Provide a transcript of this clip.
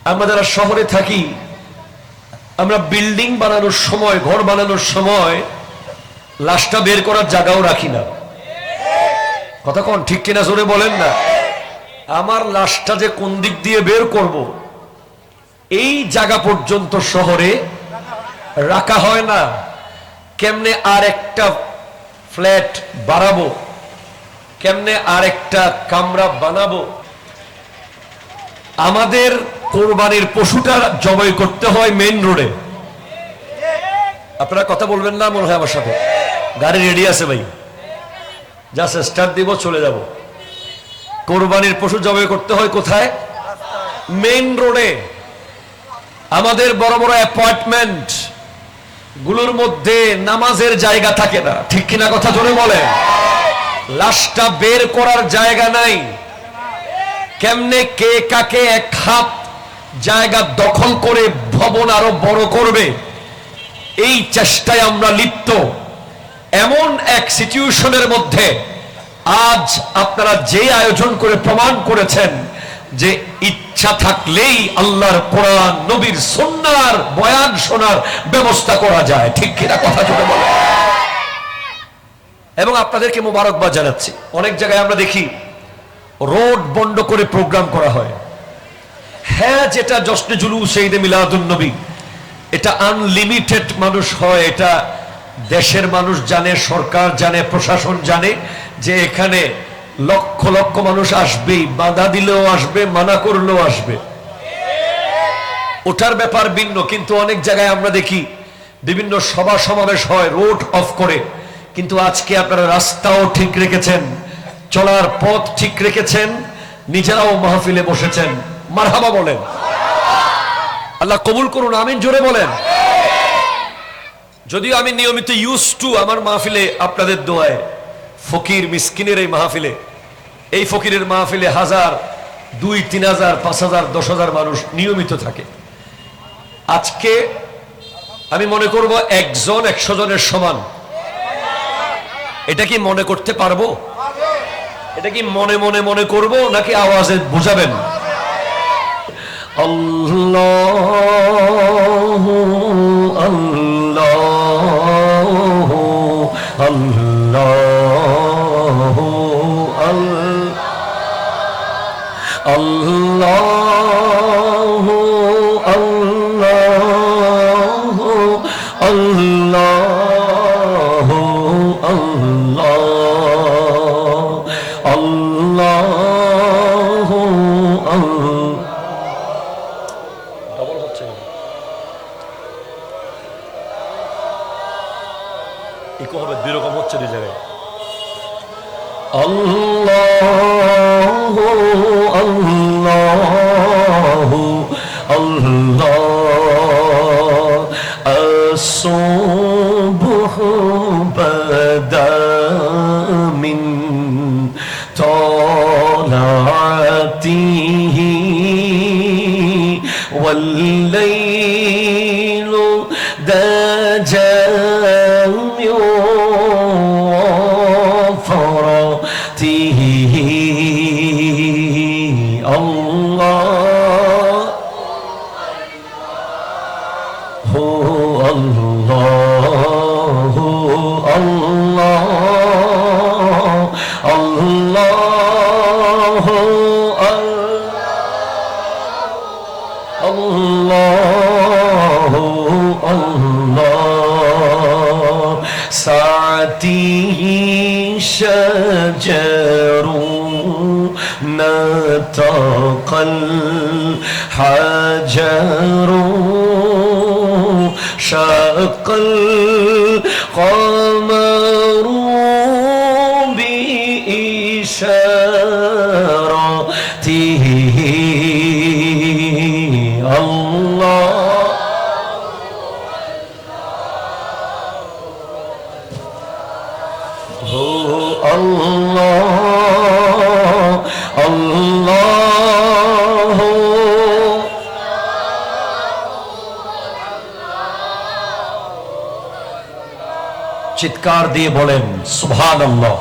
আমরা যারা শহরে থাকি, আমরা বিল্ডিং বানানোর সময়, ঘর বানানোর সময় লাশটা বের করার জায়গাও রাখি না। কথা কোন ঠিক কিনা জোরে বলেন না। আমার লাশটা যে কোন দিক দিয়ে বের করব, এই জায়গা পর্যন্ত শহরে রাখা হয় না। কেমনে আর একটা ফ্ল্যাট বাড়াবো, কেমনে আর একটা কামরা বানাবো। আমাদের কোরবানির পশুটা জবাই করতে হয় মেইন রোডে। আপনারা কথা বলবেন না মনে হয় আমার সাথে? গাড়ি রেডি আছে ভাই, জাস্ট স্টার্ট দিব, চলে যাব। কোরবানির পশু জবাই করতে হয় কোথায়? মেইন রোডে। আমাদের বড় বড় অ্যাপার্টমেন্ট গুলোর মধ্যে নামাজের জায়গা থাকে না, ঠিক কিনা কথা জোরে বলে। লাশটা বের করার জায়গা নাই। কেমনে কে কাকে এক হাত জায়গা দখল করে ভবন আরো বড় করবে, এই চেষ্টায় আমরা লিপ্ত। এমন এক সিচুয়েশনের মধ্যে আজ আপনারা যে আয়োজন করে প্রমাণ করেছেন যে ইচ্ছা থাকলেই আল্লাহর কোরআন, নবীর সুন্নাহর বয়ান শোনার ব্যবস্থা করা যায়, ঠিক কিনা কথা জোরে বলে। এবং আপনাদেরকে মোবারকবাদ জানাচ্ছি। অনেক জায়গায় আমরা দেখি রোড বন্ধ করে প্রোগ্রাম করা হয়। হ্যাঁ, যেটা জশ্নে জুলুস ঈদে মিলাদুন নবী, এটা আনলিমিটেড মানুষ হয়, এটা দেশের মানুষ জানে, সরকার জানে, প্রশাসন জানে যে এখানে লক্ষ লক্ষ মানুষ আসবেই, বাধা দিলেও আসবে, মানা করলেও আসবে, ওটার ব্যাপার ভিন্ন। কিন্তু অনেক জায়গায় আমরা দেখি বিভিন্ন সভা সমাবেশ হয়, রোড অফ করে। কিন্তু আজকে আপনারা রাস্তাও ঠিক রেখেছেন, চলার পথ ঠিক রেখেছেন, নিজেরাও মাহফিলে বসেছেন। মারহাবা বলেন, আল্লাহ কবুল করুন, আমিন জোরে বলেন। যদিও আমি নিয়মিত ইউজ টু আমার মাহফিলে আপনাদের দোয়ায়, ফকির মিসকিনের এই মাহফিলে, এই ফকিরের মাহফিলে 1000, 2, 3000, 5000, 10,000 মানুষ নিয়মিত থাকে। আজকে আমি মনে করব একজন 100 জনের সমান। এটা কি মনে করতে পারবো? এটা কি মনে মনে মনে করব নাকি আওয়াজে বুঝাবেন? আল্লাহু আল্লাহু আল্লাহু আল্লাহু আল্লাহু আল্লাহু আল্লাহু ডবল হচ্ছে, ইকো হবে, দুই রকম হচ্ছে দুই জায়গায়। আল্লাহু আল্লাহু আল্লাহ আসুবহু বাদা মিন তালাতিহি والليل دجى من فرته الله هو الله الله الله الله الله ساعته شجر نطق الحجر شق القمر بإشارته الله هو الله الله চিৎকার দিয়ে বলেন সুবহানাল্লাহ।